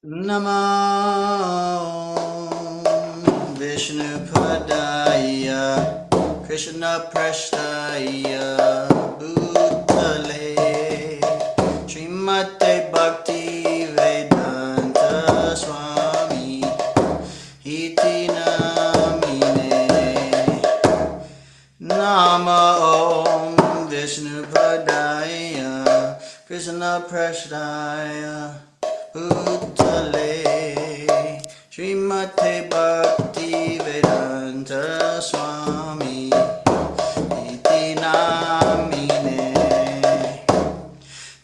Namo Vishnupadaya Krishna Prasthaya Bhutale Srimate Bhakti Vedanta Swami Iti Namine Namo Vishnupadaya Krishna Prasthaya Bhutale Srimate Bhakti Vedanta Swami Iti Namine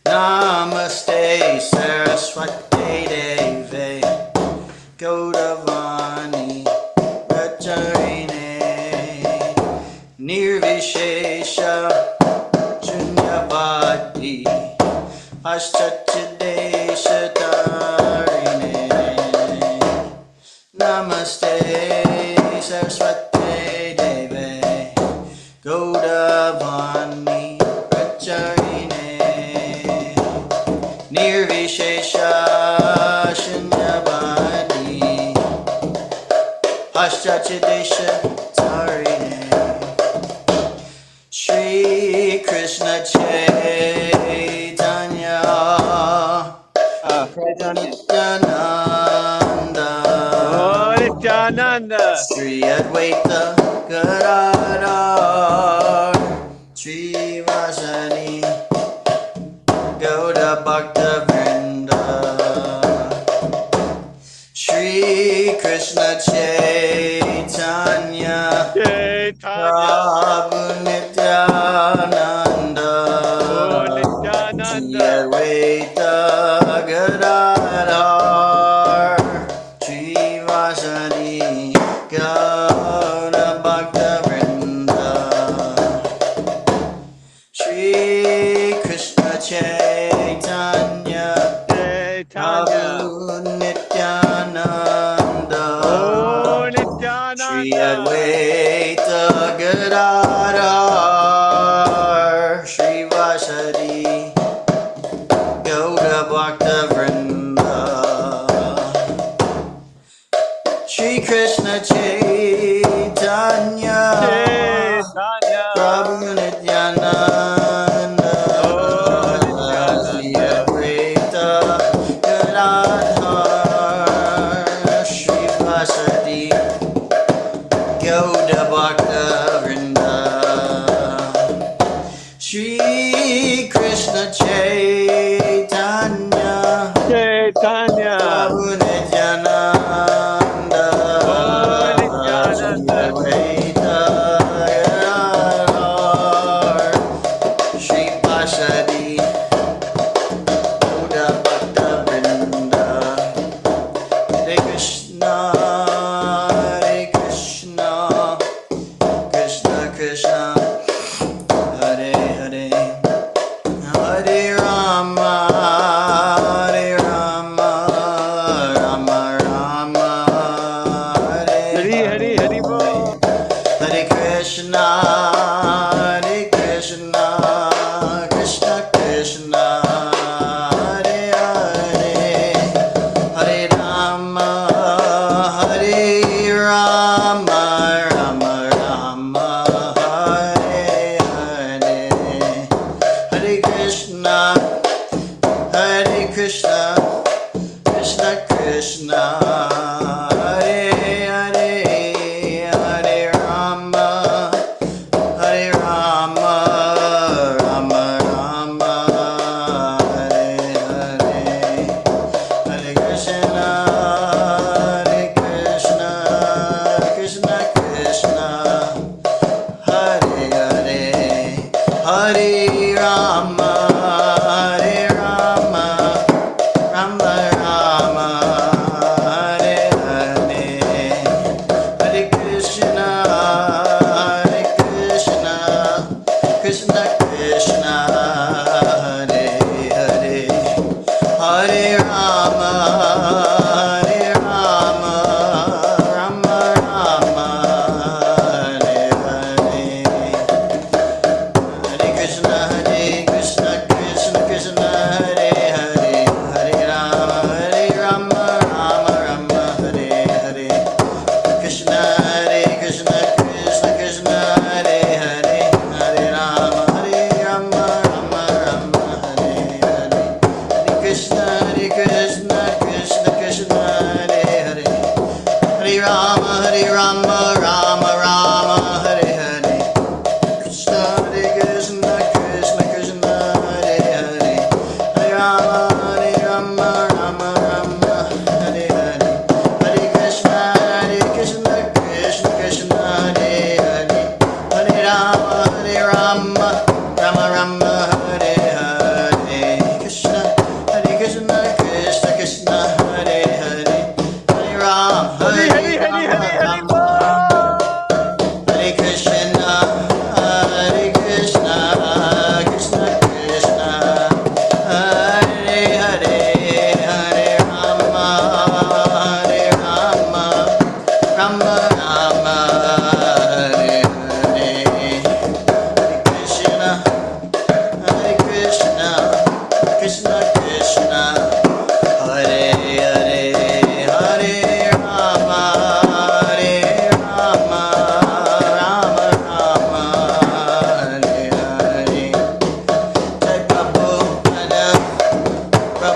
Namaste Saraswati Deve Gaudavani Pracharine Nirvishesha Shunyavadi Paschachadeshatarine Namaste Saraswati Deve Gaudavani Pracharine Nirvishesha Shunyavadi Paschachadeshatarine Shri Krishna Chaitanya Nityananda Oh, Nityananda. Sri Advaita Gadadhar Sri Vasani Gauda Bhakta Vrinda Shri Krishna Chaitanya Chaitanya. Prabhu Nityananda Oh, Sri Nityananda. Advaita Gadadhar Sri Vasani Gauda Bhakta Vrinda Shri Krishna Chaitanya Chaitanya. Prabhu Nityananda Oh, Shri Nityananda. Advaita Gadadhar Shri Vasadi Gauda Bhakta Vrinda Shri Krishna Chaitanya Chaitanya. Prabhu Nityananda Oh, Shri Nityananda. Advaita Gadadhar Shri Vasadi Gauda Bhakta Vrinda Shri Krishna Chaitanya Chaitanya. Prabhu Nityananda Oh, Shri Nityananda. Advaita Gadadhar Shri Vasadi Gauda Bhakta Vrinda Hare Krishna Krishna Krishna Hare Hare Hare Rama Rama Rama Hare Hari Hari Hari Bo. Hare Krishna Krishna Krishna Hare Hare Hare Rama Rama Rama Hare Hare Hare Krishna Krishna Krishna Hare Hare Hare Rama Rama Rama Hare Hare Hare Krishna Krishna Krishna Hare Hare Hare Rama Rama Rama Hare Hare Hare Krishna Krishna Krishna Hare Hare Hare Rama Rama Rama Hare Hare Hare Krishna Krishna Krishna Hare Hare Hare Rama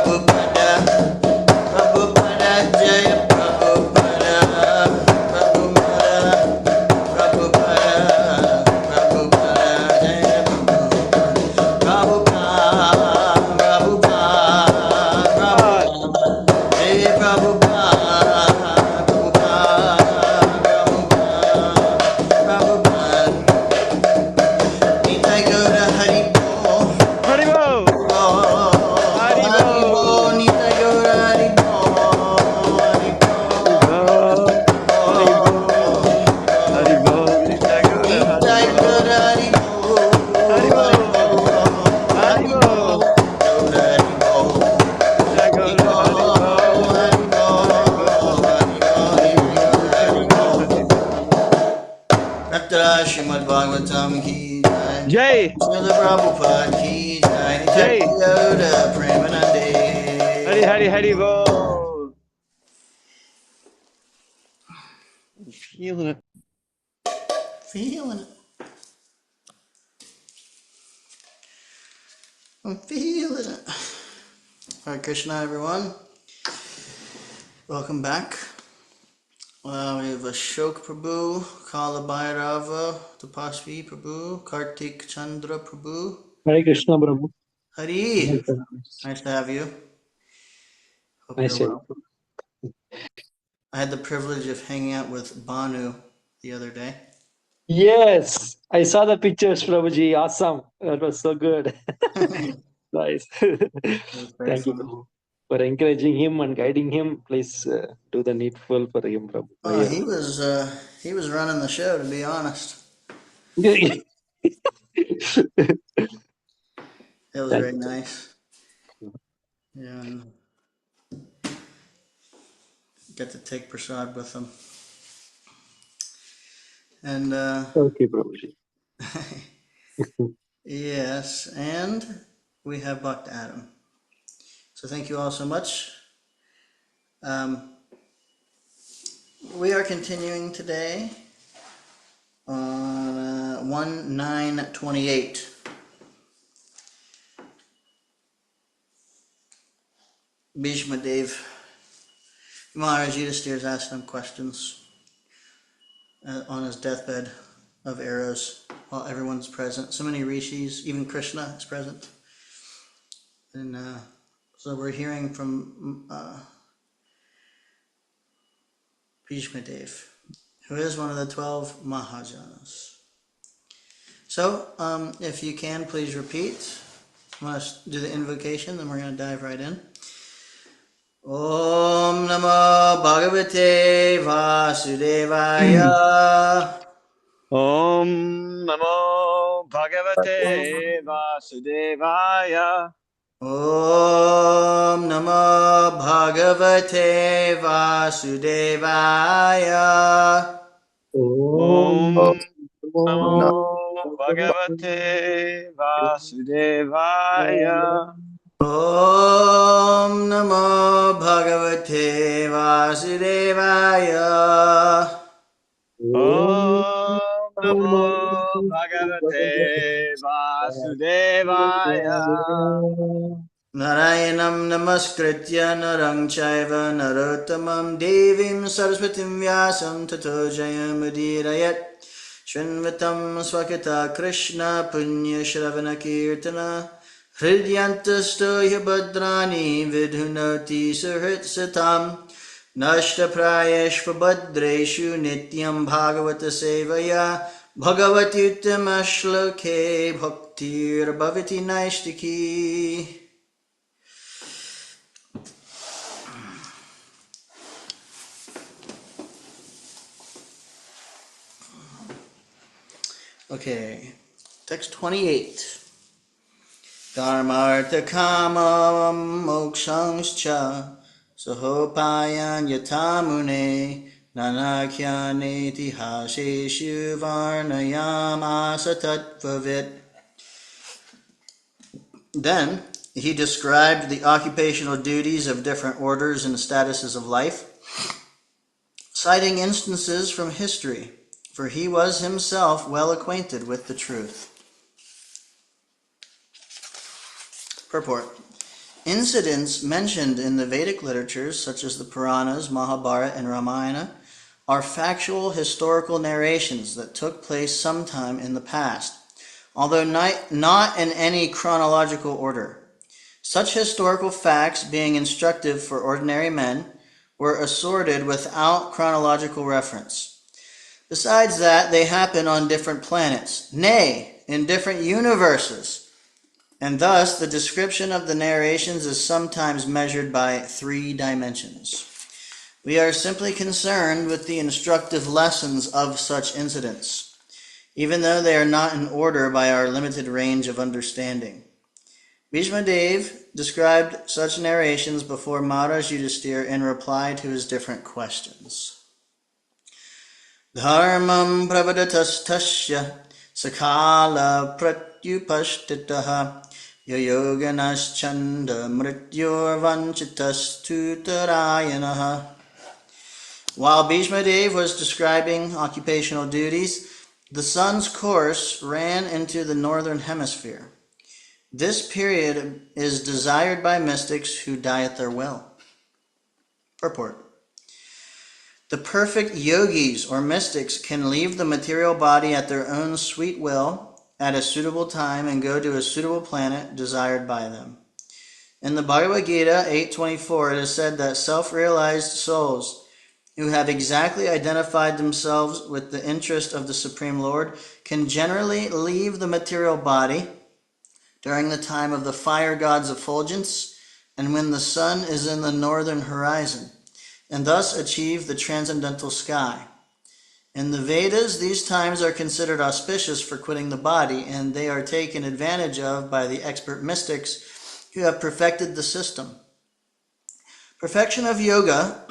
Prabhupada, Prabhupada, Jaya Prabhupada, Prabhupada, Prabhupada, Prabhupada, Jaya Prabhupada, Prabhupada, Prabhupada, Jaya Prabhupada, Prabhupada, Prabhupada, Nitai Gaura Hari Bol. Haribo. Haribo. Nitai Gaura Hari Haribo. Haribo. Haribo. Nitagora Haribo. Haribo. Haribo. Nitagora Haribo. Haribo. Haribo. Nitagora Haribo. Srimad Bhagavatam ki jai. Jai. Srila Prabhupada ki jai. Jai. Yoda Premanande. Haribo. I'm feeling it. Feeling it. I'm feeling it. Hare Krishna, everyone. Welcome back. We have Ashok Prabhu, Kala Bhairava, Tapasvi Prabhu, Kartik Chandra Prabhu. Hare Krishna, Prabhu. Hari. Nice to have you. Hope Nice you're to well. I had the privilege of hanging out with Banu the other day. Yes, I saw the pictures, Prabhuji. Awesome. That was so good. Nice. It was very Thank you, fun. Prabhu, for encouraging him and guiding him. Please do the needful for him, Prabhu. Oh, he was running the show, to be honest. Yeah. It was Thank very you. nice. Yeah, and get to take prasad with him. And Okay, Prabhuji. yes, and we have Bhakta Adam. So thank you all so much. We are continuing today on 1-9-28. Bhishma Dev, Maharaj Yudhisthira is asking him questions on his deathbed of arrows while everyone's present. So many rishis, even Krishna is present. And so we're hearing from Bhishma Dev, who is one of the 12 Mahajanas. So if you can, please repeat. I'm going to do the invocation, then we're going to dive right in. Om Namo Bhagavate Vasudevaya. Om Namo Bhagavate Vasudevaya. Om Namo Bhagavate Vasudevaya. Om Namo Bhagavate Vasudevaya. Om Namo Bhagavate Vasudevaya. Om Namo Bhagavate Vasudevaya. Narayanam Namaskritya Narang Chaiva Narottamam Devim Saraswatim Vyasam Tato Jayamudirayat Shrinvatam Swakata Krishna Punya Shravana Kirtana Hridyantasto Yabhadrani Vidhunoti Suhrit Satam Nashta Prayeshva Bhadreshu Nityam Bhagavata Sevaya Bhagavati Uttamashloke Bhaktir Bhavati Naistiki. Okay, text 28. Dharmartha kama mokshangscha sahopayan yatamune nanakyane tihaseshu varnayamasa tattvavit. Then he described the occupational duties of different orders and statuses of life, citing instances from history, for he was himself well acquainted with the truth. Purport. Incidents mentioned in the Vedic literatures, such as the Puranas, Mahabharata, and Ramayana, are factual historical narrations that took place sometime in the past, although not in any chronological order. Such historical facts, being instructive for ordinary men, were assorted without chronological reference. Besides that, they happen on different planets, nay, in different universes, and thus the description of the narrations is sometimes measured by 3 dimensions. We are simply concerned with the instructive lessons of such incidents, even though they are not in order by our limited range of understanding. Bhishma Dev described such narrations before Maharaj Yudhisthira in reply to his different questions. Dharmam pravadatastasya sakala pratyupashtitaha yoyoganashchanda mrityorvanchitastutarayanah. While Bhishma Dev was describing occupational duties, the sun's course ran into the northern hemisphere. This period is desired by mystics who die at their will. Purport. The perfect yogis or mystics can leave the material body at their own sweet will at a suitable time and go to a suitable planet desired by them. In the Bhagavad Gita 8:24, it is said that self-realized souls who have exactly identified themselves with the interest of the Supreme Lord can generally leave the material body during the time of the fire god's effulgence and when the sun is in the northern horizon, and thus achieve the transcendental sky. In the Vedas, these times are considered auspicious for quitting the body, and they are taken advantage of by the expert mystics who have perfected the system. Perfection of yoga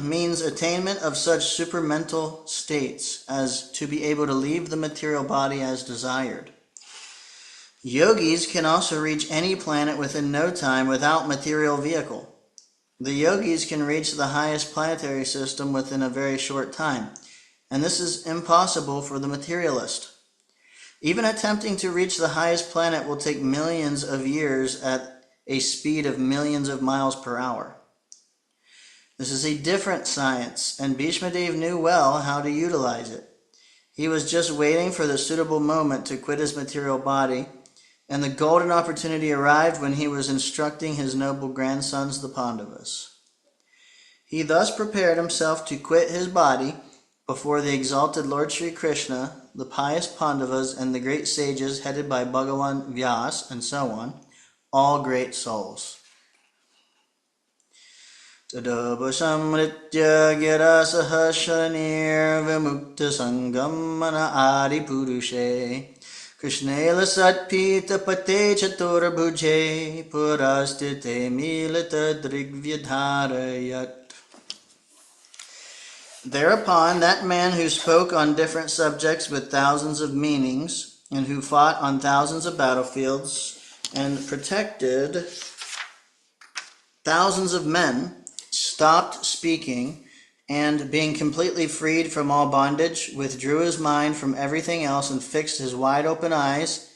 means attainment of such supermental states as to be able to leave the material body as desired. Yogis can also reach any planet within no time without material vehicle. The yogis can reach the highest planetary system within a very short time, and this is impossible for the materialist. Even attempting to reach the highest planet will take millions of years at a speed of millions of miles per hour. This is a different science, and Bhishma Dev knew well how to utilize it. He was just waiting for the suitable moment to quit his material body, and the golden opportunity arrived when he was instructing his noble grandsons, the Pandavas. He thus prepared himself to quit his body before the exalted Lord Sri Krishna, the pious Pandavas, and the great sages headed by Bhagavan Vyas, and so on, all great souls. Tadabhasamritya girasah shanir vimukta sangamana adi purushe Krishnela satpita pate chaturbhuje purastite milita drigvyadharayat. Thereupon that man who spoke on different subjects with thousands of meanings, and who fought on thousands of battlefields, and protected thousands of men, stopped speaking, and being completely freed from all bondage, withdrew his mind from everything else and fixed his wide open eyes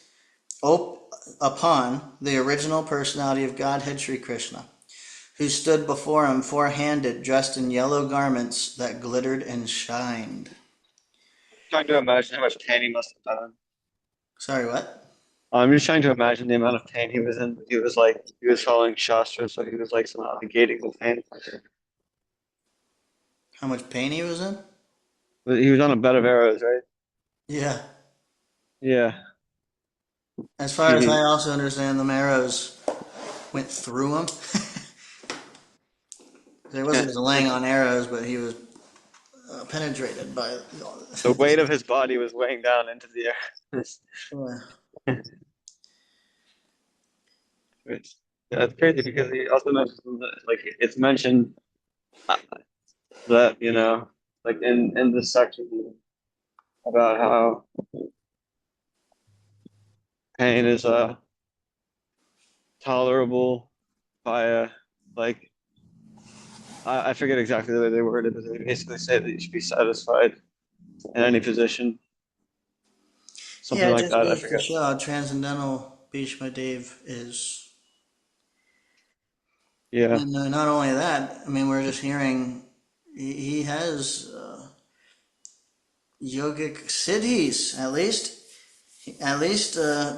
upon the original personality of Godhead Sri Krishna, who stood before him four-handed, dressed in yellow garments that glittered and shined. Trying to imagine how much pain he must have been in. Sorry, what? I'm just trying to imagine the amount of pain he was in. He was following Shastra, so he was like somehow negating the pain. How much pain he was in? But he was on a bed of arrows, right? Yeah. Yeah. As far as I also understand, the arrows went through him. He wasn't just laying on arrows, but he was penetrated by The weight of his body was weighing down into the air. Yeah, it's crazy because he also mentions like it's mentioned that like in this section about how pain is tolerable by like I forget exactly the way they worded it, but they basically say that you should be satisfied in any position. Something Yeah, it like just that. I goes to forget. show how transcendental Bhishma Dev is. Yeah. And not only that, I mean, we're just hearing he has yogic siddhis, at least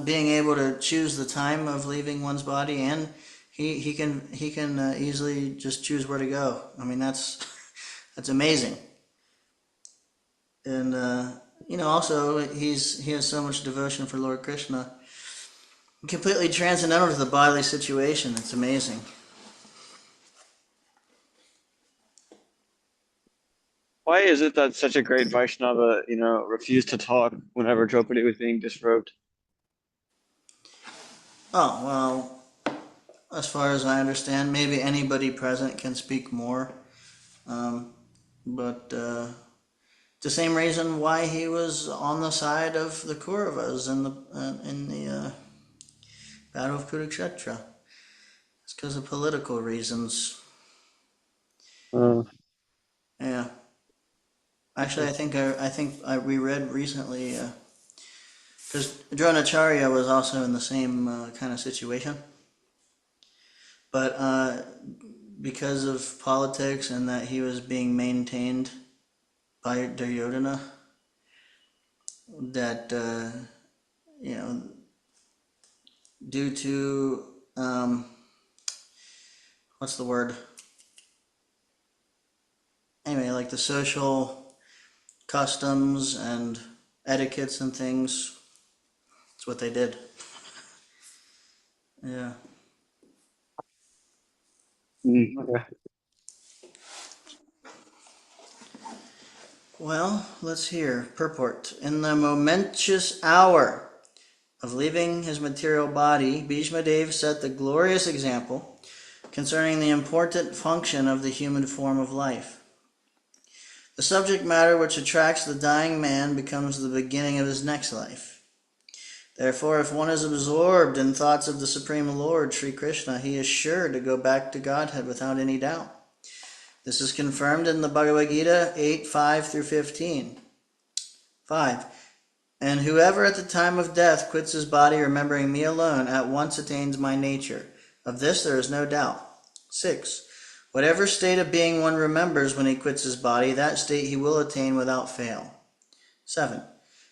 being able to choose the time of leaving one's body, and he can easily just choose where to go. I mean, that's amazing. And also he has so much devotion for Lord Krishna, completely transcendental to the bodily situation. It's amazing. Why is it that such a great Vaishnava, refused to talk whenever Draupadi was being disrobed? Oh well, as far as I understand, maybe anybody present can speak more, but the same reason why he was on the side of the Kauravas in the Battle of Kurukshetra. It's because of political reasons. Uh, Yeah. Actually, we read recently because Dronacharya was also in the same kind of situation, but because of politics and that he was being maintained by Duryodhana, that you know, due to what's the word? Anyway, like the social customs and etiquettes and things, that's what they did. Yeah. okay. Well, let's hear. Purport. In the momentous hour of leaving his material body, Bhishma Dev set the glorious example concerning the important function of the human form of life. The subject matter which attracts the dying man becomes the beginning of his next life. Therefore, if one is absorbed in thoughts of the Supreme Lord, Sri Krishna, he is sure to go back to Godhead without any doubt. This is confirmed in the Bhagavad Gita 8:5 through 15. 5. And whoever at the time of death quits his body remembering me alone at once attains my nature. Of this there is no doubt. 6. Whatever state of being one remembers when he quits his body, that state he will attain without fail. 7.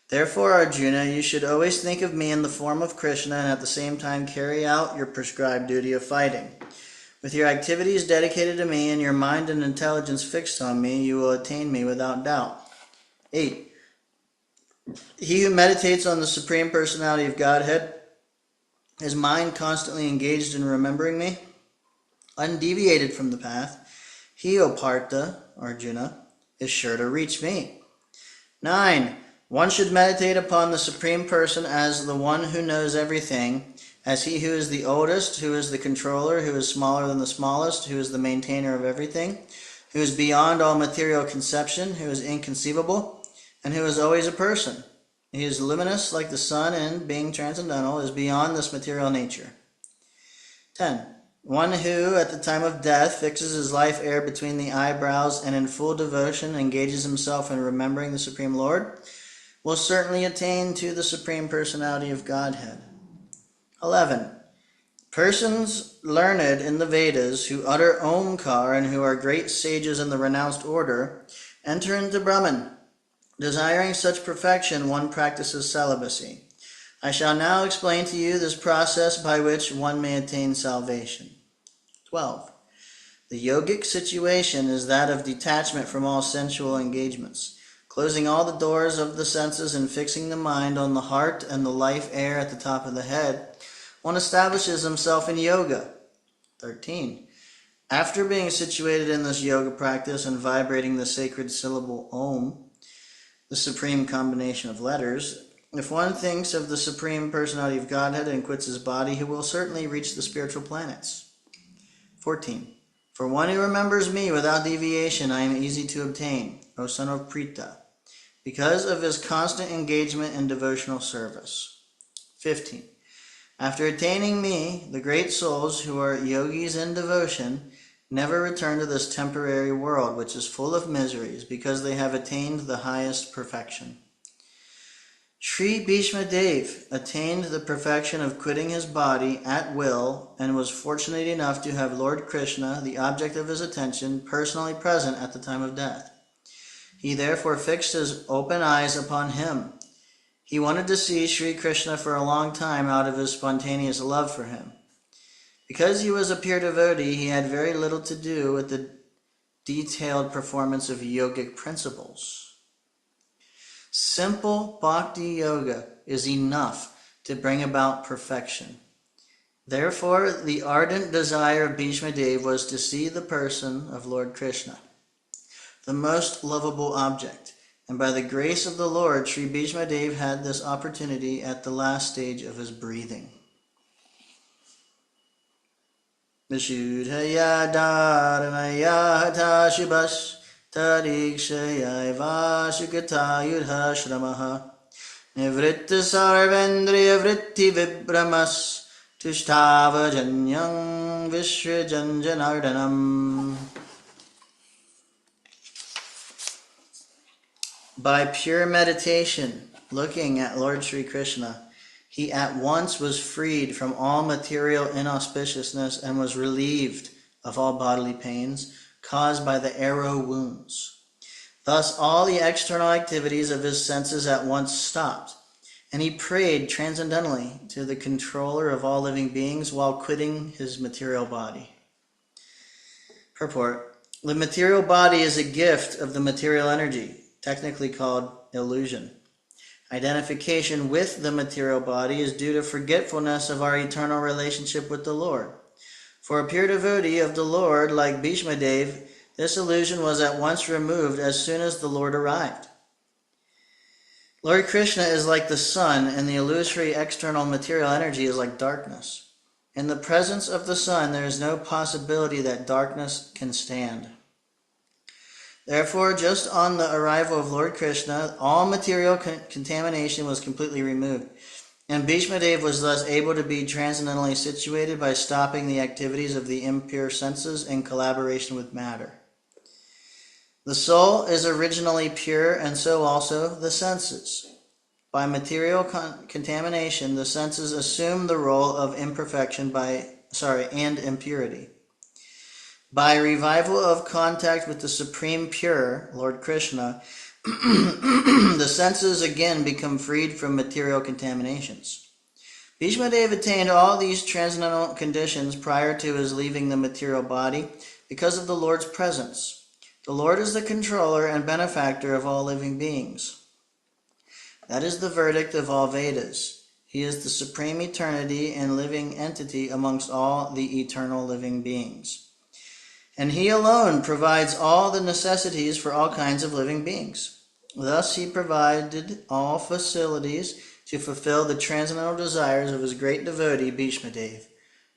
Therefore, Arjuna, you should always think of me in the form of Krishna and at the same time carry out your prescribed duty of fighting. With your activities dedicated to me and your mind and intelligence fixed on me, you will attain me without doubt. 8. He who meditates on the Supreme Personality of Godhead, his mind constantly engaged in remembering me, undeviated from the path, he, O Partha, Arjuna, is sure to reach me. 9. One should meditate upon the Supreme Person as the one who knows everything, as he who is the oldest, who is the controller, who is smaller than the smallest, who is the maintainer of everything, who is beyond all material conception, who is inconceivable, and who is always a person. He is luminous like the sun and, being transcendental, is beyond this material nature. 10. One who, at the time of death, fixes his life air between the eyebrows and in full devotion engages himself in remembering the Supreme Lord, will certainly attain to the Supreme Personality of Godhead. 11. Persons learned in the Vedas who utter Omkar and who are great sages in the renounced order enter into Brahman. Desiring such perfection, one practices celibacy. I shall now explain to you this process by which one may attain salvation. 12. The yogic situation is that of detachment from all sensual engagements, closing all the doors of the senses and fixing the mind on the heart and the life air at the top of the head. One establishes himself in yoga. 13. After being situated in this yoga practice and vibrating the sacred syllable Om, the supreme combination of letters, if one thinks of the Supreme Personality of Godhead and quits his body, he will certainly reach the spiritual planets. 14. For one who remembers me without deviation, I am easy to obtain, O son of Prita, because of his constant engagement in devotional service. 15. After attaining me, the great souls who are yogis in devotion never return to this temporary world, which is full of miseries, because they have attained the highest perfection. Sri Bhishma Dev attained the perfection of quitting his body at will and was fortunate enough to have Lord Krishna, the object of his attention, personally present at the time of death. He therefore fixed his open eyes upon him. He wanted to see Sri Krishna for a long time out of his spontaneous love for him. Because he was a pure devotee, he had very little to do with the detailed performance of yogic principles. Simple bhakti yoga is enough to bring about perfection. Therefore, the ardent desire of Bhishma Dev was to see the person of Lord Krishna, the most lovable object. And by the grace of the Lord, Sri Bhishma Dev had this opportunity at the last stage of his breathing. Vishudhaya dharanaya hatha shubhash tarikshaya vashugata yudha shramaha nivritta sarvendriya vritti vibramas tushtava janyam vishrajanjanardanam. By pure meditation, looking at Lord Sri Krishna, he at once was freed from all material inauspiciousness and was relieved of all bodily pains caused by the arrow wounds. Thus all the external activities of his senses at once stopped, and he prayed transcendentally to the controller of all living beings while quitting his material body. Purport: the material body is a gift of the material energy, technically called illusion. Identification with the material body is due to forgetfulness of our eternal relationship with the Lord. For a pure devotee of the Lord, like Bhishma Dev, this illusion was at once removed as soon as the Lord arrived. Lord Krishna is like the sun, and the illusory external material energy is like darkness. In the presence of the sun, there is no possibility that darkness can stand. Therefore, just on the arrival of Lord Krishna, all material contamination was completely removed, and Bhishma Dev was thus able to be transcendently situated by stopping the activities of the impure senses in collaboration with matter. The soul is originally pure, and so also the senses. By material contamination, the senses assume the role of imperfection and impurity. By revival of contact with the Supreme Pure, Lord Krishna, the senses again become freed from material contaminations. Bhishma Dev attained all these transcendental conditions prior to his leaving the material body because of the Lord's presence. The Lord is the controller and benefactor of all living beings. That is the verdict of all Vedas. He is the supreme eternity and living entity amongst all the eternal living beings. And he alone provides all the necessities for all kinds of living beings. Thus he provided all facilities to fulfill the transcendental desires of his great devotee Bhishma Dev,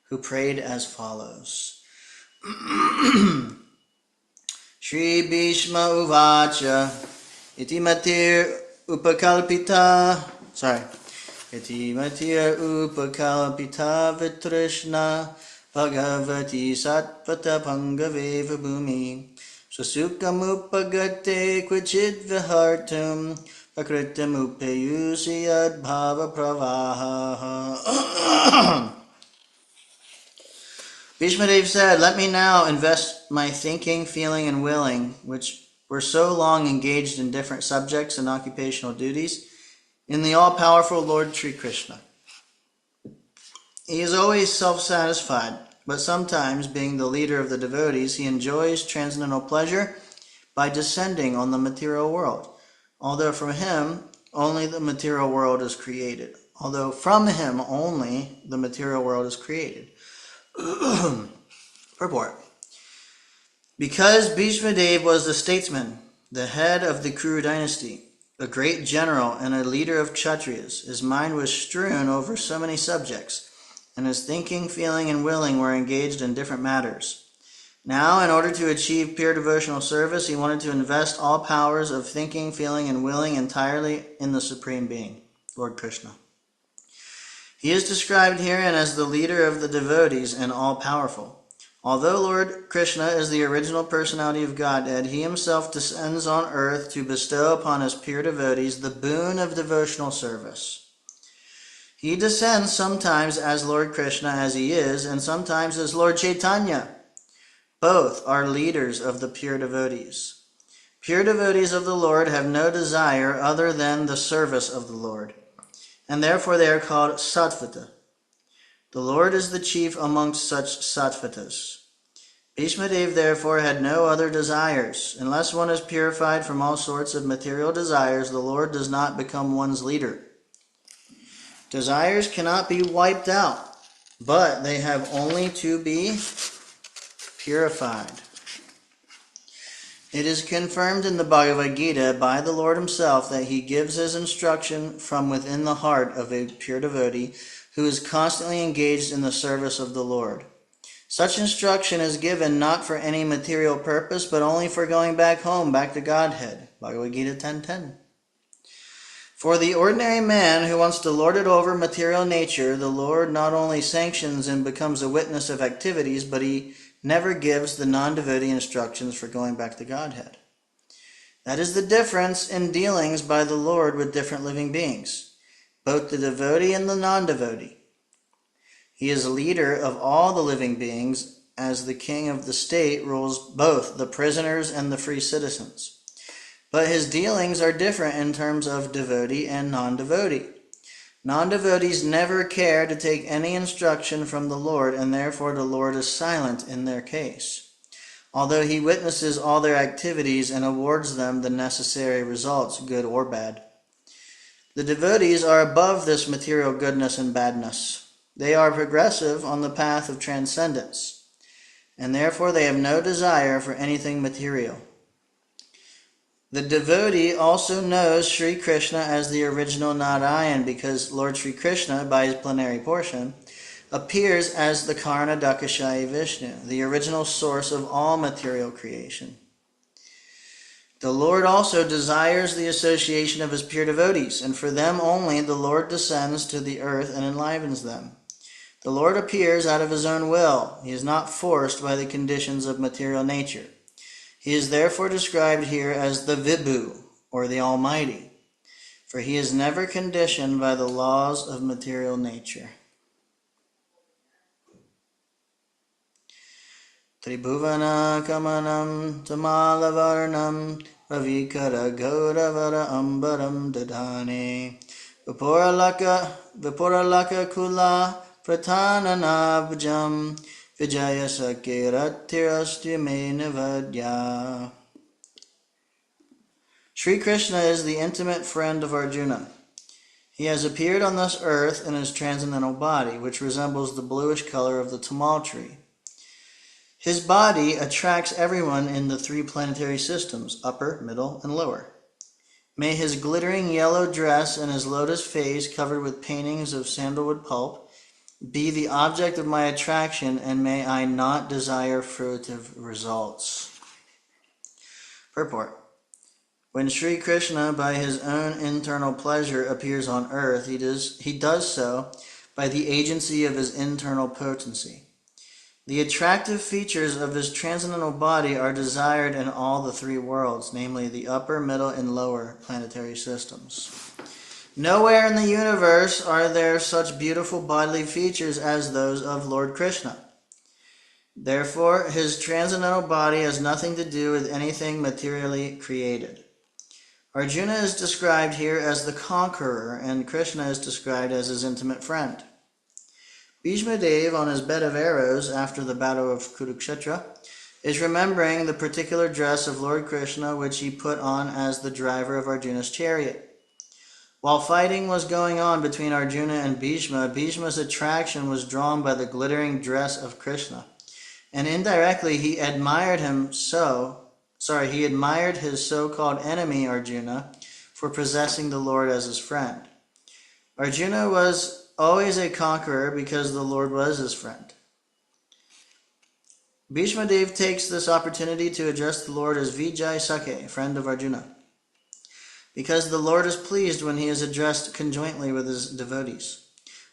who prayed as follows. Shri Bhishma Uvacha Iti Matir Upakalpita Iti Matir Upakalpita Vitrishna Bhagavati Satvata Pangaveva Bhumi Swasukam Upagate Kvichid Vihartum Prakritam Upayusi Yadbhava Pravaha. Bhishma Dev said, "Let me now invest my thinking, feeling, and willing, which were so long engaged in different subjects and occupational duties, in the all-powerful Lord Sri Krishna. He is always self-satisfied, but sometimes, being the leader of the devotees, he enjoys transcendental pleasure by descending on the material world, although from him only the material world is created. Purport: because Bhishma Dev was the statesman, the head of the Kuru dynasty, a great general and a leader of Kshatriyas, his mind was strewn over so many subjects, and his thinking, feeling, and willing were engaged in different matters. Now, in order to achieve pure devotional service, he wanted to invest all powers of thinking, feeling, and willing entirely in the Supreme Being, Lord Krishna. He is described herein as the leader of the devotees and all-powerful. Although Lord Krishna is the original personality of Godhead, he himself descends on earth to bestow upon his pure devotees the boon of devotional service. He descends sometimes as Lord Krishna as he is, and sometimes as Lord Chaitanya. Both are leaders of the pure devotees. Pure devotees of the Lord have no desire other than the service of the Lord, and therefore they are called sattvata. The Lord is the chief amongst such sattvatas. Bhishmadev therefore had no other desires. Unless one is purified from all sorts of material desires, the Lord does not become one's leader. Desires cannot be wiped out, but they have only to be purified. It is confirmed in the Bhagavad Gita by the Lord himself that he gives his instruction from within the heart of a pure devotee who is constantly engaged in the service of the Lord. Such instruction is given not for any material purpose, but only for going back home, back to Godhead. Bhagavad Gita 10:10. For the ordinary man who wants to lord it over material nature, the Lord not only sanctions and becomes a witness of activities, but he never gives the non-devotee instructions for going back to Godhead. That is the difference in dealings by the Lord with different living beings, both the devotee and the non-devotee. He is leader of all the living beings, as the king of the state rules both the prisoners and the free citizens. But his dealings are different in terms of devotee and non-devotee. Non-devotees never care to take any instruction from the Lord, and therefore the Lord is silent in their case, although he witnesses all their activities and awards them the necessary results, good or bad. The devotees are above this material goodness and badness. They are progressive on the path of transcendence, and therefore they have no desire for anything material. The devotee also knows Sri Krishna as the original Narayan because Lord Sri Krishna, by his plenary portion, appears as the Karna Dakashayi Vishnu, the original source of all material creation. The Lord also desires the association of his pure devotees, and for them only the Lord descends to the earth and enlivens them. The Lord appears out of his own will. He is not forced by the conditions of material nature. He is therefore described here as the Vibhu, or the Almighty, for he is never conditioned by the laws of material nature. Tribhuvana kamanam tamalavarnam ravikara gauravara ambaram dadane Vipuralaka kula pratananabjam Vijaya Sakiratirastime Nivadya. Sri Krishna is the intimate friend of Arjuna. He has appeared on this earth in his transcendental body, which resembles the bluish color of the tamal tree. His body attracts everyone in the three planetary systems, upper, middle, and lower. May his glittering yellow dress and his lotus face covered with paintings of sandalwood pulp be the object of my attraction, and may I not desire fruitive results. Purport. When Sri Krishna, by his own internal pleasure, appears on earth, he does so by the agency of his internal potency. The attractive features of his transcendental body are desired in all the three worlds, namely the upper, middle, and lower planetary systems. Nowhere in the universe are there such beautiful bodily features as those of Lord Krishna. Therefore, his transcendental body has nothing to do with anything materially created. Arjuna is described here as the conqueror, and Krishna is described as his intimate friend. Bhishmadev, on his bed of arrows after the battle of Kurukshetra, is remembering the particular dress of Lord Krishna which he put on as the driver of Arjuna's chariot. While fighting was going on between Arjuna and Bhishma, Bhishma's attraction was drawn by the glittering dress of Krishna, and indirectly he admired his so-called enemy Arjuna for possessing the Lord as his friend. Arjuna was always a conqueror because the Lord was his friend. Bhishmadev takes this opportunity to address the Lord as Vijay Sakhe, friend of Arjuna, because the Lord is pleased when he is addressed conjointly with his devotees,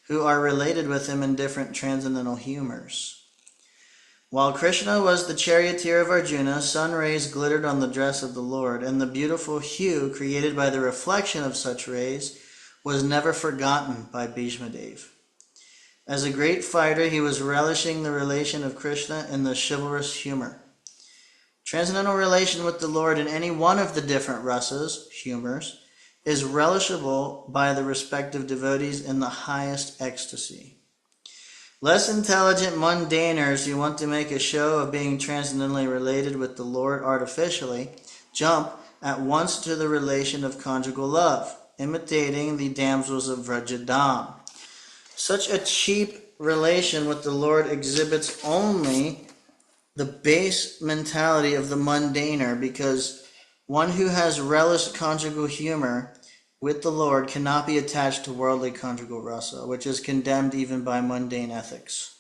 who are related with him in different transcendental humors. While Krishna was the charioteer of Arjuna, sun rays glittered on the dress of the Lord, and the beautiful hue created by the reflection of such rays was never forgotten by Bhishma Dev. As a great fighter, he was relishing the relation of Krishna in the chivalrous humor. Transcendental relation with the Lord in any one of the different rasas, humors, is relishable by the respective devotees in the highest ecstasy. Less intelligent mundaners who want to make a show of being transcendently related with the Lord artificially jump at once to the relation of conjugal love, imitating the damsels of Vrajadam. Such a cheap relation with the Lord exhibits only the base mentality of the mundaner, because one who has relished conjugal humor with the Lord cannot be attached to worldly conjugal rasa, which is condemned even by mundane ethics.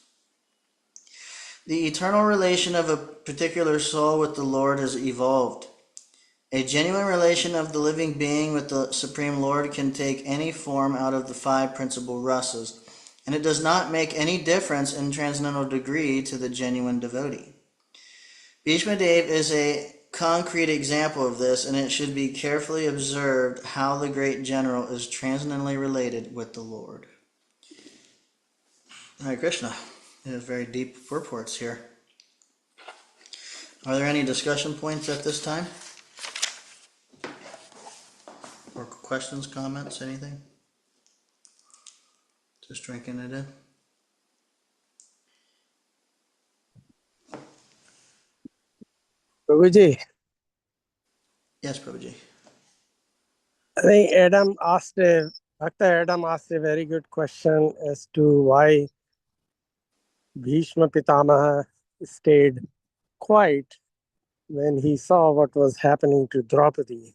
The eternal relation of a particular soul with the Lord has evolved. A genuine relation of the living being with the Supreme Lord can take any form out of the 5 principal rasas, and it does not make any difference in transcendental degree to the genuine devotee. Bhishma Dev is a concrete example of this, and it should be carefully observed how the great general is transcendently related with the Lord. Hare Krishna. It has very deep purports here. Are there any discussion points at this time? Or questions, comments, anything? Just drinking it in. Prabhuji, Yes, Prabhuji. I think Bhakta Adam asked a very good question as to why Bhishma Pitamaha stayed quiet when he saw what was happening to Draupadi.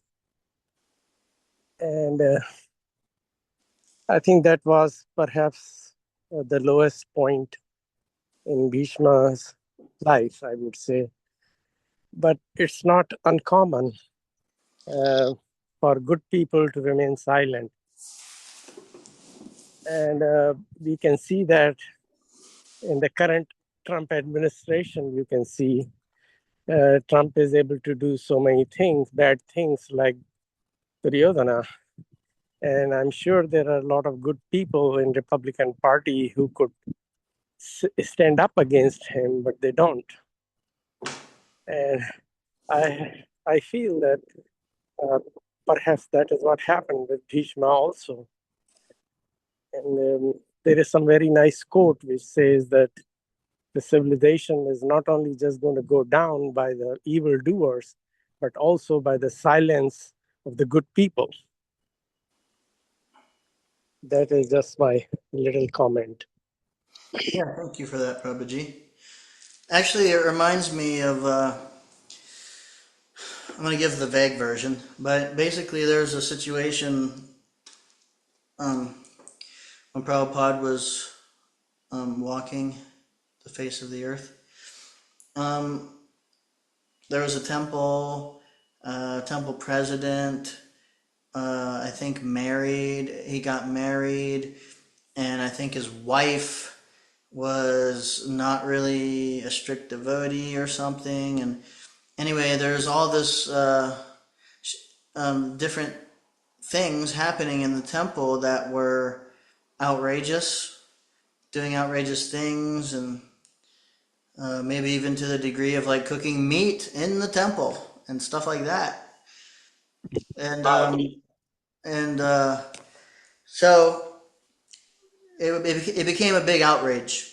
And I think that was perhaps the lowest point in Bhishma's life, I would say. But it's not uncommon for good people to remain silent. And we can see that in the current Trump administration. You can see Trump is able to do so many things, bad things like Duryodhana. And I'm sure there are a lot of good people in Republican Party who could stand up against him, but they don't. And I feel that perhaps that is what happened with Bhishma also. And there is some very nice quote which says that the civilization is not only just going to go down by the evildoers, but also by the silence of the good people. That is just my little comment. Yeah, thank you for that, Prabhuji. Actually, it reminds me of, I'm going to give the vague version, but basically there's a situation when Prabhupada was walking the face of the earth. There was a temple president, I think he got married, and I think his wife was not really a strict devotee or something. And anyway, there's all this different things happening in the temple that were outrageous, doing outrageous things, and maybe even to the degree of like cooking meat in the temple and stuff like that. And so it became a big outrage.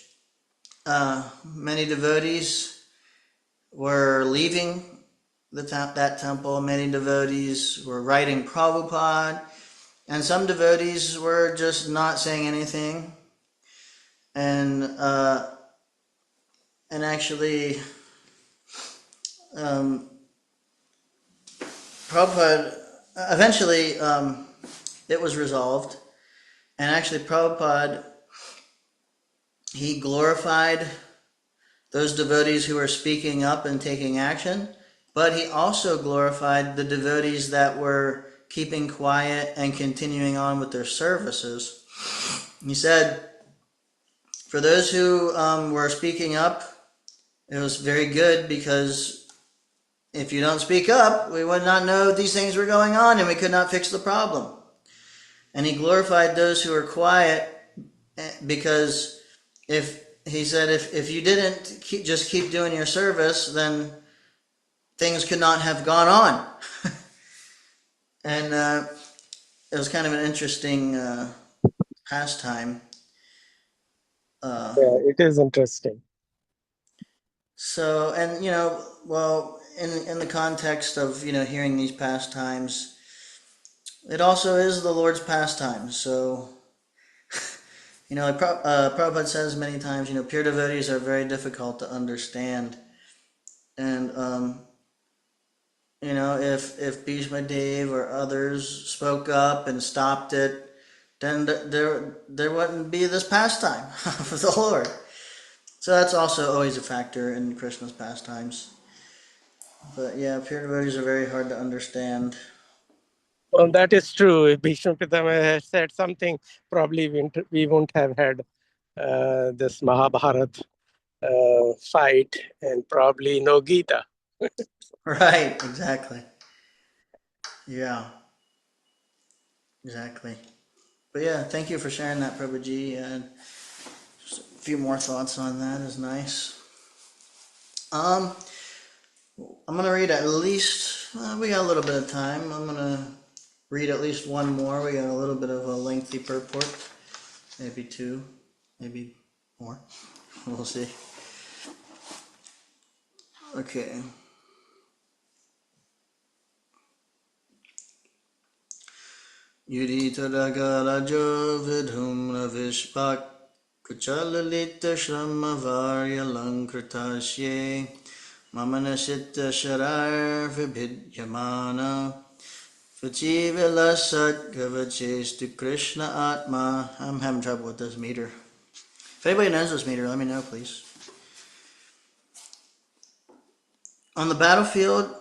Many devotees were leaving that temple. Many devotees were writing Prabhupada, and some devotees were just not saying anything. And actually, Prabhupada eventually it was resolved, and actually Prabhupada, he glorified those devotees who were speaking up and taking action, but he also glorified the devotees that were keeping quiet and continuing on with their services. He said, for those who were speaking up It was very good because if you don't speak up, we would not know these things were going on and we could not fix the problem. And he glorified those who were quiet because if you didn't just keep doing your service, then things could not have gone on. And it was kind of an interesting pastime. Yeah, it is interesting. So, and well, in the context of hearing these pastimes, it also is the Lord's pastime. So, like Prabhupada says many times, pure devotees are very difficult to understand, and if Bhishma Dev or others spoke up and stopped it, then there wouldn't be this pastime of the Lord. So that's also always a factor in Krishna's pastimes. But yeah, pure devotees are very hard to understand. Well, that is true. If Bhishma Pitama had said something, probably we won't have had this Mahabharat fight, and probably no Gita. Right, exactly. Yeah, exactly. But yeah, thank you for sharing that, Prabhuji. And just a few more thoughts on that is nice. I'm gonna read at least. We got a little bit of time. I'm gonna read at least one more. We got a little bit of a lengthy purport, maybe two, maybe more. We'll see. Okay. Yudhitadagarajo vidhumna vishpak kuchalalita shrammavarya lankritasye mamanasita sharar vibhidyamana vachivilasat gavachestu Krishna atma. I'm having trouble with this meter. If anybody knows this meter, let me know, please. On the battlefield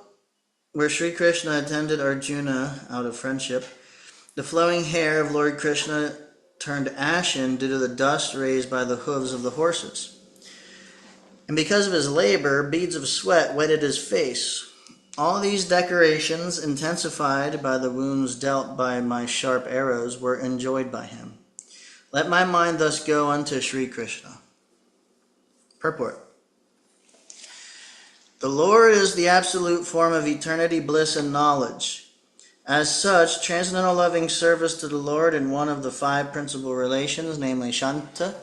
where Sri Krishna attended Arjuna out of friendship, the flowing hair of Lord Krishna turned ashen due to the dust raised by the hooves of the horses. And because of his labor, beads of sweat wetted his face. All these decorations, intensified by the wounds dealt by my sharp arrows, were enjoyed by him. Let my mind thus go unto Sri Krishna. Purport. The Lord is the absolute form of eternity, bliss, and knowledge. As such, transcendental loving service to the Lord in one of the five principal relations, namely Shanta,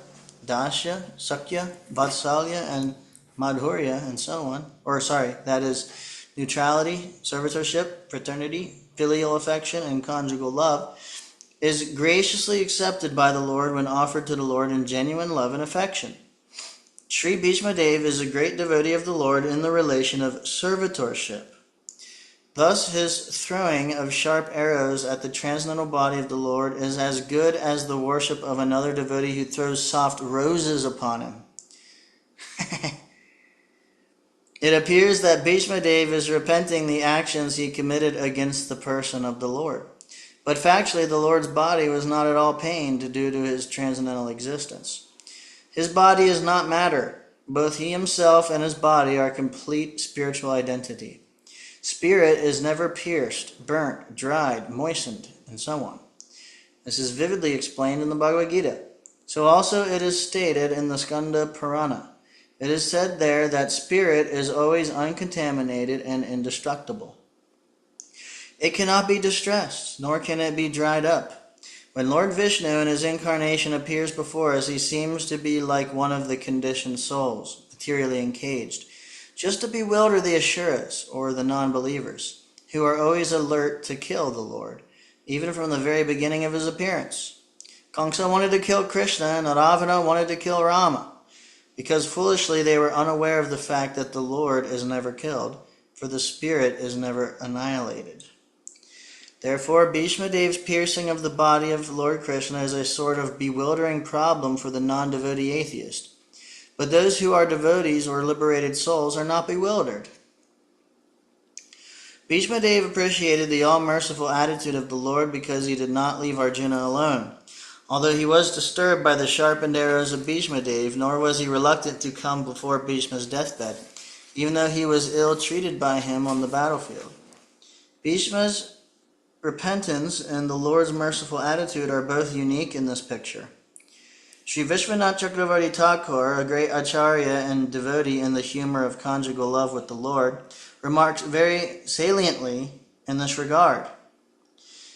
Dasya, Sakya, Vatsalya, and Madhurya, and so on, that is neutrality, servitorship, fraternity, filial affection, and conjugal love, is graciously accepted by the Lord when offered to the Lord in genuine love and affection. Sri Bhishma Dev is a great devotee of the Lord in the relation of servitorship. Thus his throwing of sharp arrows at the transcendental body of the Lord is as good as the worship of another devotee who throws soft roses upon him. It appears that Bhishma Dev is repenting the actions he committed against the person of the Lord. But factually, the Lord's body was not at all pained due to his transcendental existence. His body is not matter. Both he himself and his body are complete spiritual identity. Spirit is never pierced, burnt, dried, moistened, and so on. This is vividly explained in the Bhagavad Gita. So also it is stated in the Skanda Purana. It is said there that spirit is always uncontaminated and indestructible. It cannot be distressed, nor can it be dried up. When Lord Vishnu in his incarnation appears before us, he seems to be like one of the conditioned souls, materially encaged, just to bewilder the Asuras, or the non-believers, who are always alert to kill the Lord, even from the very beginning of his appearance. Kamsa wanted to kill Krishna, and Ravana wanted to kill Rama, because foolishly they were unaware of the fact that the Lord is never killed, for the spirit is never annihilated. Therefore, Bhishma Dev's piercing of the body of Lord Krishna is a sort of bewildering problem for the non-devotee atheist. But those who are devotees or liberated souls are not bewildered. Bhishma Dev appreciated the all-merciful attitude of the Lord because he did not leave Arjuna alone. Although he was disturbed by the sharpened arrows of Bhishma, nor was he reluctant to come before Bhishma's deathbed, even though he was ill-treated by him on the battlefield. Bhishma's repentance and the Lord's merciful attitude are both unique in this picture. Sri Vishwanath Chakravarti Thakur, a great acharya and devotee in the humor of conjugal love with the Lord, remarks very saliently in this regard.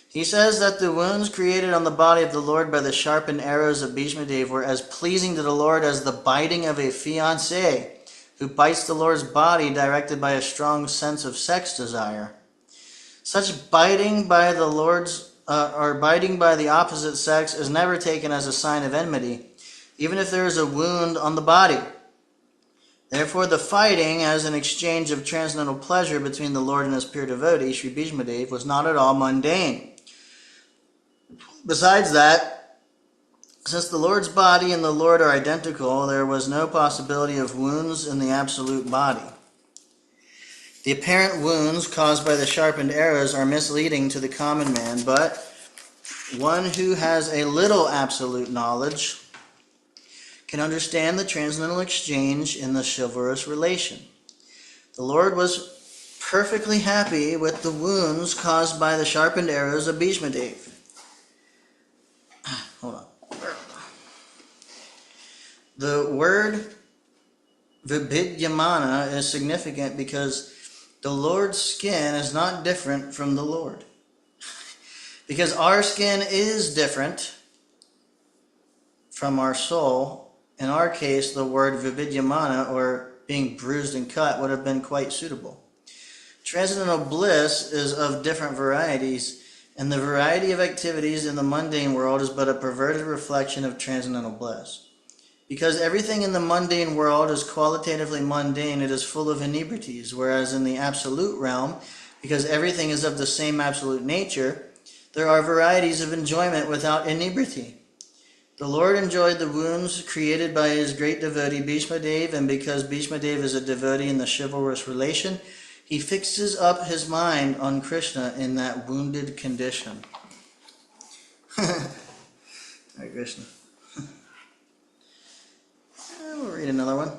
He says that the wounds created on the body of the Lord by the sharpened arrows of Bhishma were as pleasing to the Lord as the biting of a fiancé who bites the Lord's body directed by a strong sense of sex desire. Such biting by the biting by the opposite sex is never taken as a sign of enmity, even if there is a wound on the body. Therefore, the fighting as an exchange of transcendental pleasure between the Lord and his pure devotee, Sri Bhishma, was not at all mundane. Besides that, since the Lord's body and the Lord are identical, there was no possibility of wounds in the absolute body. The apparent wounds caused by the sharpened arrows are misleading to the common man, but one who has a little absolute knowledge can understand the transcendental exchange in the chivalrous relation. The Lord was perfectly happy with the wounds caused by the sharpened arrows of Bhishma. Hold on. The word Vibhidyamana is significant because the Lord's skin is not different from the Lord. Because our skin is different from our soul. In our case, the word Vibhidyamana, or being bruised and cut, would have been quite suitable. Transcendental bliss is of different varieties, and the variety of activities in the mundane world is but a perverted reflection of transcendental bliss. Because everything in the mundane world is qualitatively mundane, it is full of inebrities, whereas in the absolute realm, because everything is of the same absolute nature, there are varieties of enjoyment without inebriety. The Lord enjoyed the wounds created by his great devotee Bhishma, and because Bhishma is a devotee in the chivalrous relation, he fixes up his mind on Krishna in that wounded condition. Hare Krishna. We'll read another one.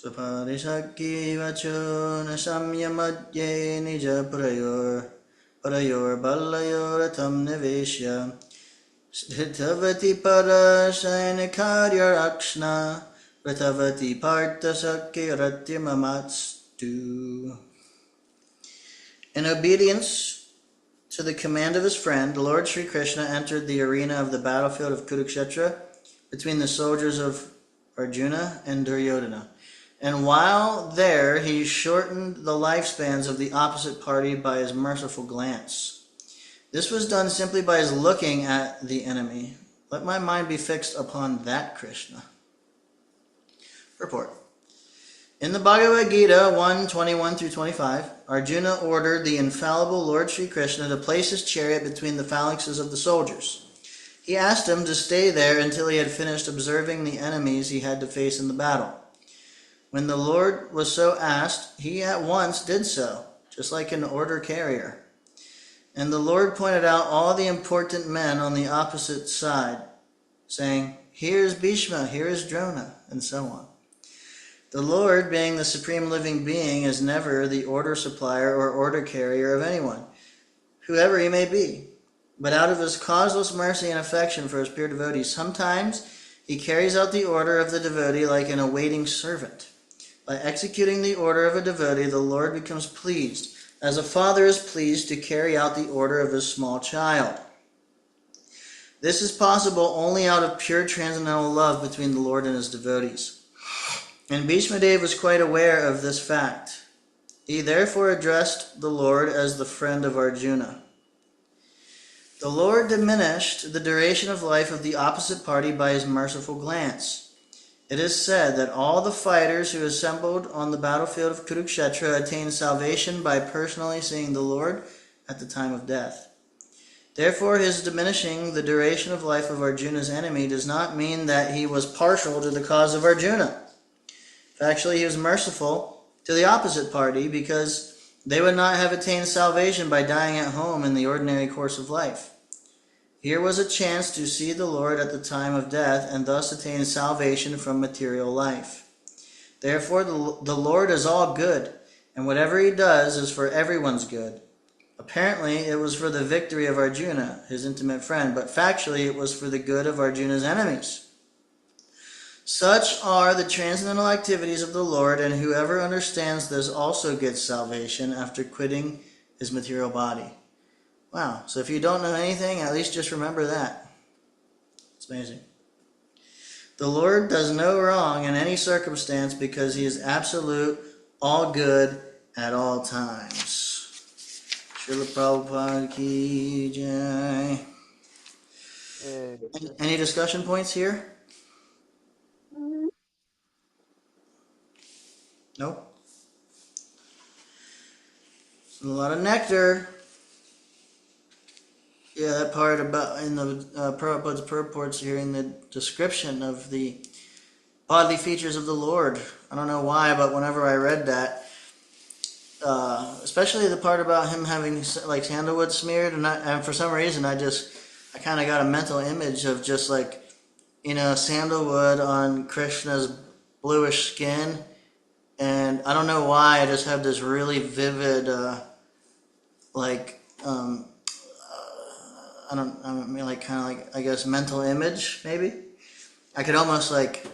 Sapadishaki vacho nasamya madhye nija parayor balayor atam niveshya Sthitavati parasainikadya rakshna Pratavati partasakya ratyamamatstu. In obedience to the command of his friend, the Lord Sri Krishna entered the arena of the battlefield of Kurukshetra between the soldiers of Arjuna and Duryodhana. And while there, he shortened the lifespans of the opposite party by his merciful glance. This was done simply by his looking at the enemy. Let my mind be fixed upon that Krishna. Purport. In the Bhagavad Gita 1:21-25, Arjuna ordered the infallible Lord Sri Krishna to place his chariot between the phalanxes of the soldiers. He asked him to stay there until he had finished observing the enemies he had to face in the battle. When the Lord was so asked, he at once did so, just like an order carrier. And the Lord pointed out all the important men on the opposite side, saying, "Here is Bhishma, here is Drona," and so on. The Lord, being the supreme living being, is never the order supplier or order carrier of anyone, whoever he may be. But out of his causeless mercy and affection for his pure devotees, sometimes he carries out the order of the devotee like an awaiting servant. By executing the order of a devotee, the Lord becomes pleased, as a father is pleased to carry out the order of his small child. This is possible only out of pure transcendental love between the Lord and his devotees. And Bhishma was quite aware of this fact. He therefore addressed the Lord as the friend of Arjuna. The Lord diminished the duration of life of the opposite party by his merciful glance. It is said that all the fighters who assembled on the battlefield of Kurukshetra attained salvation by personally seeing the Lord at the time of death. Therefore, his diminishing the duration of life of Arjuna's enemy does not mean that he was partial to the cause of Arjuna. Actually, he was merciful to the opposite party because they would not have attained salvation by dying at home in the ordinary course of life. Here was a chance to see the Lord at the time of death and thus attain salvation from material life. Therefore, the Lord is all good, and whatever he does is for everyone's good. Apparently, it was for the victory of Arjuna, his intimate friend, but factually, it was for the good of Arjuna's enemies. Such are the transcendental activities of the Lord, and whoever understands this also gets salvation after quitting his material body. Wow, so if you don't know anything, at least just remember that. It's amazing. The Lord does no wrong in any circumstance because he is absolute, all good at all times. Srila Prabhupada ki jai. Any discussion points here? Nope. A lot of nectar. Yeah, that part about in the Prabhupada's purports here in the description of the bodily features of the Lord. I don't know why, but whenever I read that, especially the part about him having like sandalwood smeared, and for some reason I kind of got a mental image of just like, sandalwood on Krishna's bluish skin, and I don't know why I just have this really vivid I guess mental image maybe. I can almost like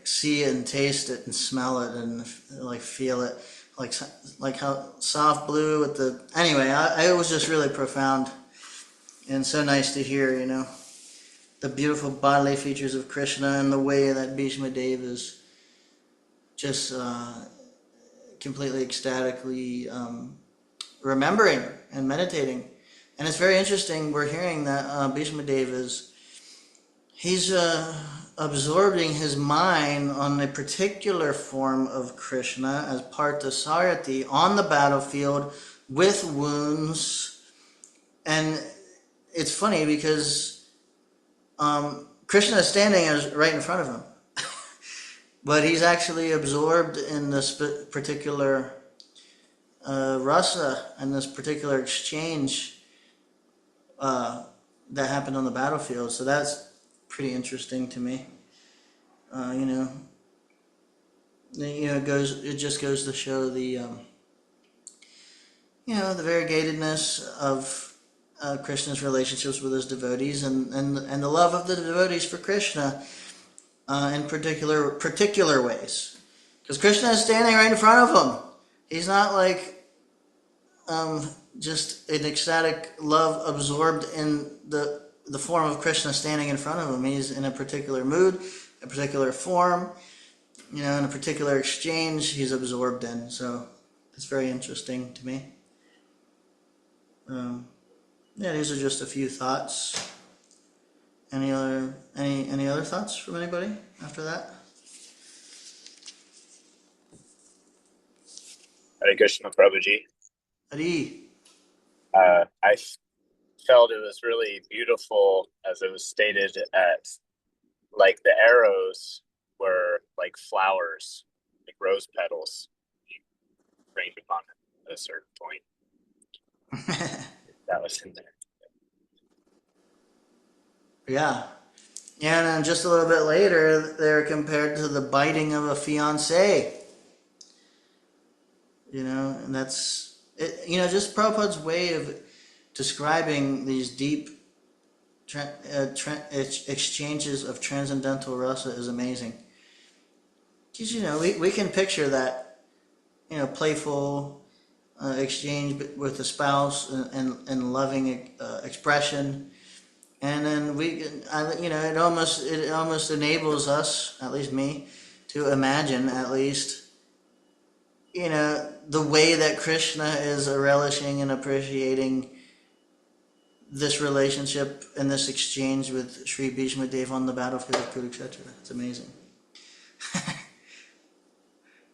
see it and taste it and smell it and like feel it, like how soft blue with the. Anyway, it was just really profound and so nice to hear, the beautiful bodily features of Krishna and the way that Bhishma Dev is just completely ecstatically remembering and meditating. And it's very interesting. We're hearing that Bhishma Dev he's absorbing his mind on a particular form of Krishna as Parthasarathi on the battlefield with wounds. And it's funny because Krishna is standing right in front of him. But he's actually absorbed in this particular rasa and this particular exchange that happened on the battlefield. So that's pretty interesting to me. It just goes to show the the variegatedness of Krishna's relationships with his devotees and the love of the devotees for Krishna in particular ways. Because Krishna is standing right in front of him. He's not like just an ecstatic love absorbed in the form of Krishna standing in front of him. He's in a particular mood, a particular form, in a particular exchange he's absorbed in. So it's very interesting to me. These are just a few thoughts. Any other thoughts from anybody after that? Hare Krishna, Prabhuji. Hari. I felt it was really beautiful, as it was stated, at like the arrows were like flowers, like rose petals, rained upon it at a certain point. That was in there. Yeah. And then just a little bit later, they're compared to the biting of a fiancé. And that's it. Just Prabhupada's way of describing these deep exchanges of transcendental rasa is amazing. Because we can picture that playful exchange with the spouse and loving expression, and then it almost enables us, at least me, to imagine at least the way that Krishna is relishing and appreciating this relationship and this exchange with Sri Bhishma Dev on the battlefield of Kurukshetra. It's amazing.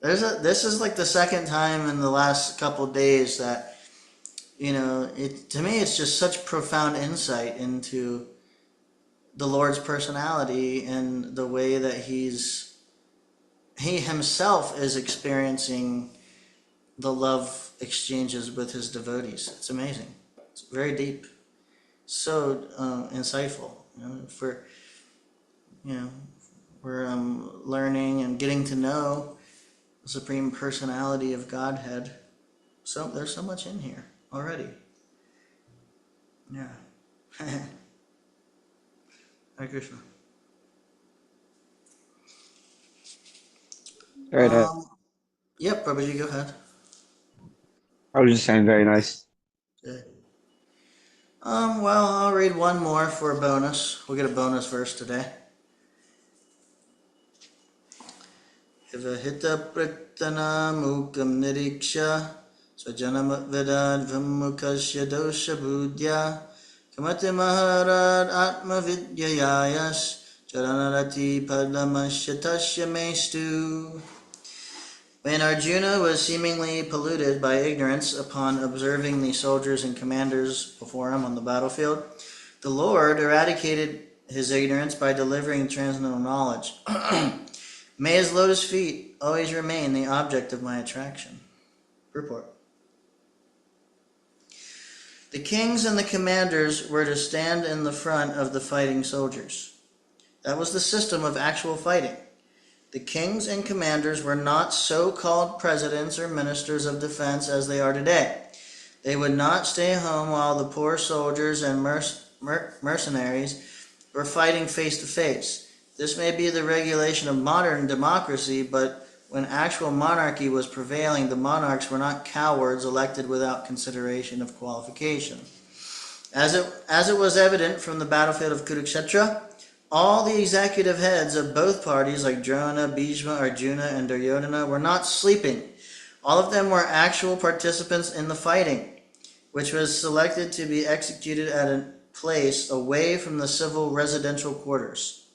This is like the second time in the last couple of days that, to me it's just such profound insight into the Lord's personality and the way that he himself is experiencing the love exchanges with his devotees. It's amazing. It's very deep. so insightful. We're learning and getting to know the Supreme Personality of Godhead. So there's so much in here already. Yeah. Hare Krishna. Very nice. Yep, Prabhuji, go ahead. I was just saying, very nice. Good. Well, I'll read one more for a bonus. We'll get a bonus verse today. Ivahita praktana mukam niriksha swajanam vedad vimukasya dosha budya kamati maharad atma vidyayas charanarati padamasya tasya mestu. When Arjuna was seemingly polluted by ignorance upon observing the soldiers and commanders before him on the battlefield, the Lord eradicated his ignorance by delivering transcendental knowledge. May his lotus feet always remain the object of my attraction. Purport. The kings and the commanders were to stand in the front of the fighting soldiers. That was the system of actual fighting. The kings and commanders were not so-called presidents or ministers of defense as they are today. They would not stay home while the poor soldiers and mercenaries were fighting face to face. This may be the regulation of modern democracy, but when actual monarchy was prevailing, the monarchs were not cowards elected without consideration of qualification. As it was evident from the battlefield of Kurukshetra, all the executive heads of both parties, like Drona, Bhishma, Arjuna, and Duryodhana, were not sleeping. All of them were actual participants in the fighting, which was selected to be executed at a place away from the civil residential quarters.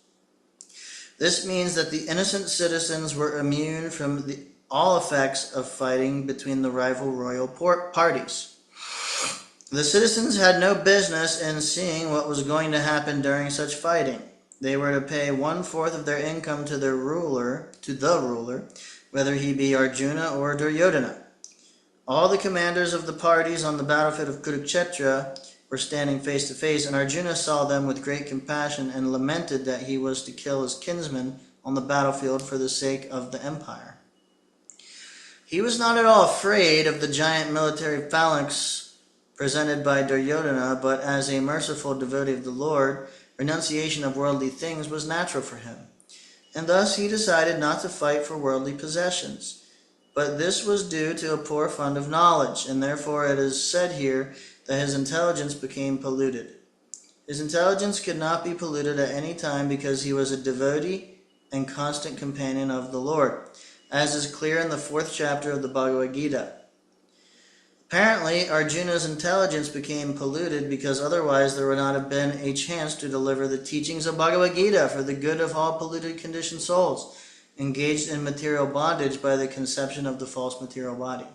This means that the innocent citizens were immune from all effects of fighting between the rival royal parties. The citizens had no business in seeing what was going to happen during such fighting. They were to pay 1/4 of their income to the ruler, whether he be Arjuna or Duryodhana. All the commanders of the parties on the battlefield of Kurukshetra were standing face to face, and Arjuna saw them with great compassion and lamented that he was to kill his kinsmen on the battlefield for the sake of the empire. He was not at all afraid of the giant military phalanx presented by Duryodhana, but as a merciful devotee of the Lord, renunciation of worldly things was natural for him, and thus he decided not to fight for worldly possessions. But this was due to a poor fund of knowledge, and therefore it is said here that his intelligence became polluted. His intelligence could not be polluted at any time because he was a devotee and constant companion of the Lord, as is clear in the 4th chapter of the Bhagavad Gita. Apparently, Arjuna's intelligence became polluted because otherwise there would not have been a chance to deliver the teachings of Bhagavad Gita for the good of all polluted conditioned souls engaged in material bondage by the conception of the false material body.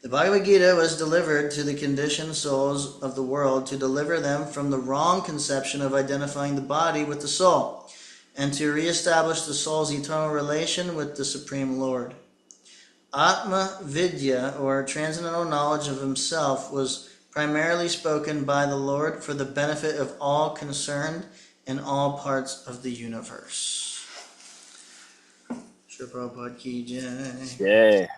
The Bhagavad Gita was delivered to the conditioned souls of the world to deliver them from the wrong conception of identifying the body with the soul, and to reestablish the soul's eternal relation with the Supreme Lord. Atma Vidya, or transcendental knowledge of himself, was primarily spoken by the Lord for the benefit of all concerned in all parts of the universe. Shri Prabhupada ki jai. Yay.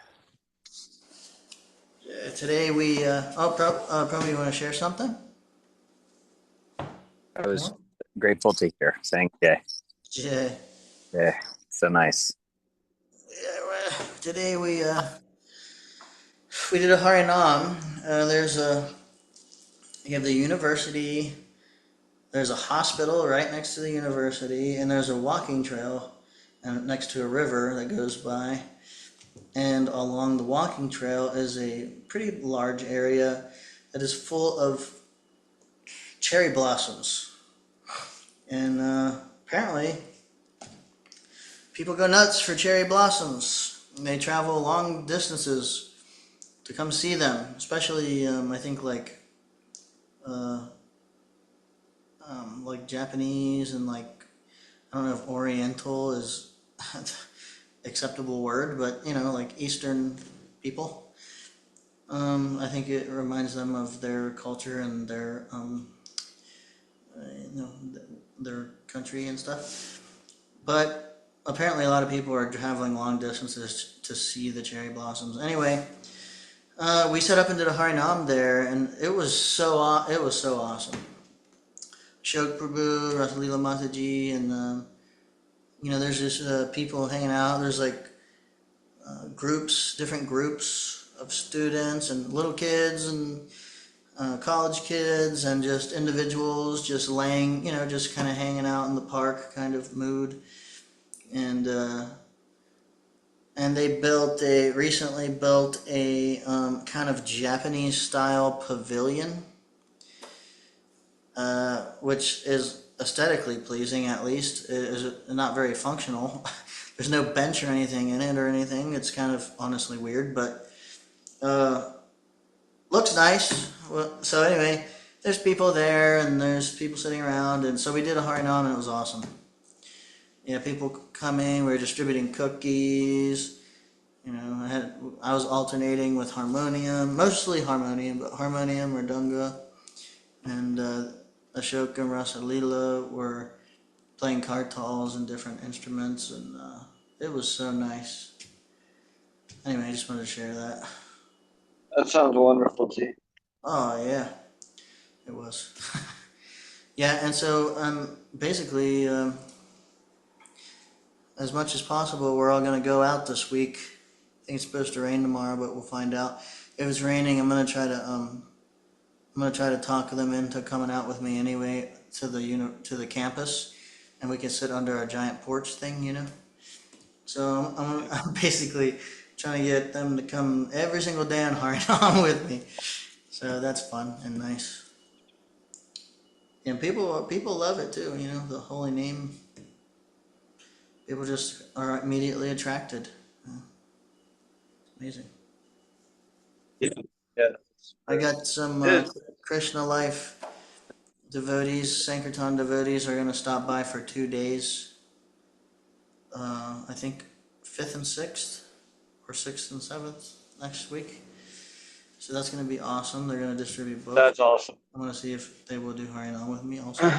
Today we, Prabhupada, you want to share something? I was grateful to hear. Saying yay. Jai. Yeah. So nice. Today we did a Harinam. You have the university, there's a hospital right next to the university, and there's a walking trail next to a river that goes by. And along the walking trail is a pretty large area that is full of cherry blossoms. And apparently, people go nuts for cherry blossoms. They travel long distances to come see them, especially I think like Japanese and I don't know if Oriental is acceptable word, but like Eastern people. I think it reminds them of their culture and their, their country and stuff. But apparently, a lot of people are traveling long distances to see the cherry blossoms. Anyway, we set up and did a Harinam there, and it was so awesome. Shok Prabhu, Rasalila Mataji, and there's just people hanging out. There's like different groups of students and little kids and college kids and just individuals just laying, just kind of hanging out in the park kind of mood. And they recently built a kind of Japanese style pavilion, which is aesthetically pleasing. At least it is not very functional. There's no bench or anything in it or anything. It's kind of honestly weird, but looks nice. Well, so anyway, there's people there and there's people sitting around, and so we did a Harinam and it was awesome. Yeah, people coming. We were distributing cookies. I was alternating with harmonium, mostly harmonium, but harmonium or dunga, and Ashoka and Rasalila were playing kartals and different instruments, and it was so nice. Anyway, I just wanted to share that. That sounds wonderful, T. Oh yeah, it was. Yeah, and so basically, as much as possible, we're all going to go out this week. I think it's supposed to rain tomorrow, but we'll find out. If it's raining, I'm gonna try to talk them into coming out with me anyway to the campus, and we can sit under a giant porch thing. So I'm basically trying to get them to come every single day on Harinam with me. So that's fun and nice. And people love it too. The holy name. People just are immediately attracted. Amazing. Yeah. Yeah. I got some It is. Krishna Life devotees, Sankirtan devotees are going to stop by for 2 days. I think 5th and 6th, or 6th and 7th next week. So that's going to be awesome. They're going to distribute books. That's awesome. I'm going to see if they will do Harinam with me also.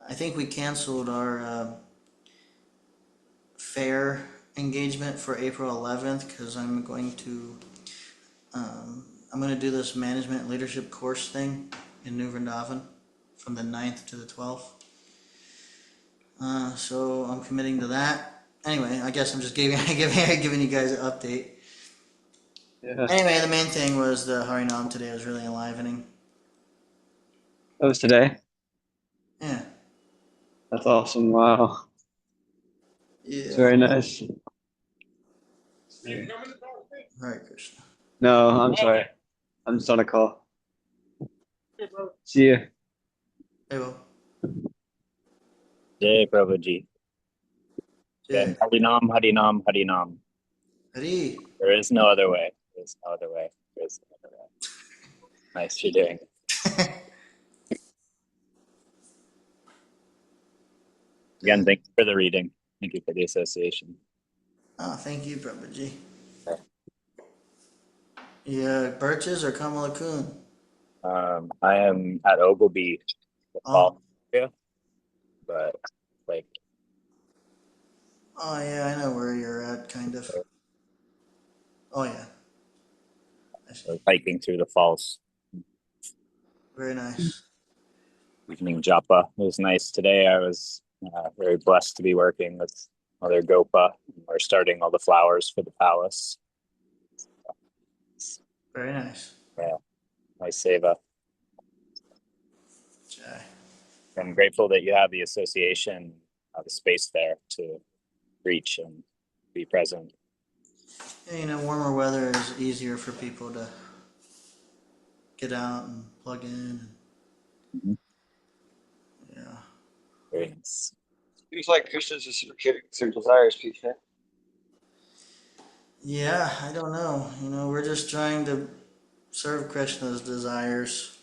I think we canceled our fair engagement for April 11th because I'm going to do this management leadership course thing in New Vrindavan from the 9th to the 12th. So I'm committing to that. Anyway, I guess I'm just giving you guys an update. Yeah. Anyway, the main thing was the Harinam today was really enlivening. That was today. Yeah. That's awesome. Wow. Yeah. It's very nice. Hare Krishna. No, I'm sorry. I'm just on a call. See you. Hey, well. Jai Prabhuji. Yeah. Harinam, Harinam, Harinam. Hari. There is no other way. There is no other way. There is no other way. Nice you're doing. Again, thank you for the reading. Thank you for the association. Oh, thank you, Prabhuji. Okay. Yeah, Birches or Kamala Kun? I am at Ogilvy, the fall area, but like. Oh yeah, I know where you're at, kind of. Oh yeah. I see. Hiking through the falls. Very nice. Evening japa. It was nice today. I was very blessed to be working with Mother Gopa. We're starting all the flowers for the palace. Very nice. Yeah, nice seva. Jai. I'm grateful that you have the association, the space there to reach and be present. Yeah, warmer weather is easier for people to get out and plug in. Mhm. Yeah. Very nice. Seems like Krishna's reciprocating their desires, PK. Yeah, I don't know. We're just trying to serve Krishna's desires.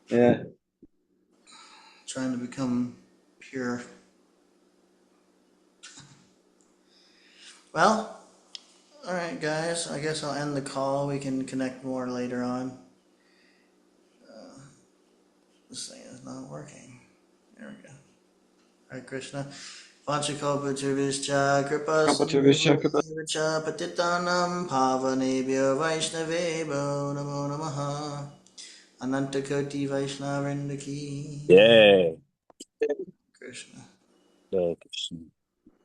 Yeah. Trying to become pure. Well, all right, guys. I guess I'll end the call. We can connect more later on. This thing is not working. There we go. Hare Krishna. Vanchakalpatarvischa kripa sindhubhyo patitanam pavanebhyo vaishnavebhyo namo namaha. Anantakoti Vaishnavrinda ki. Yay. Krishna. Hare Krishna.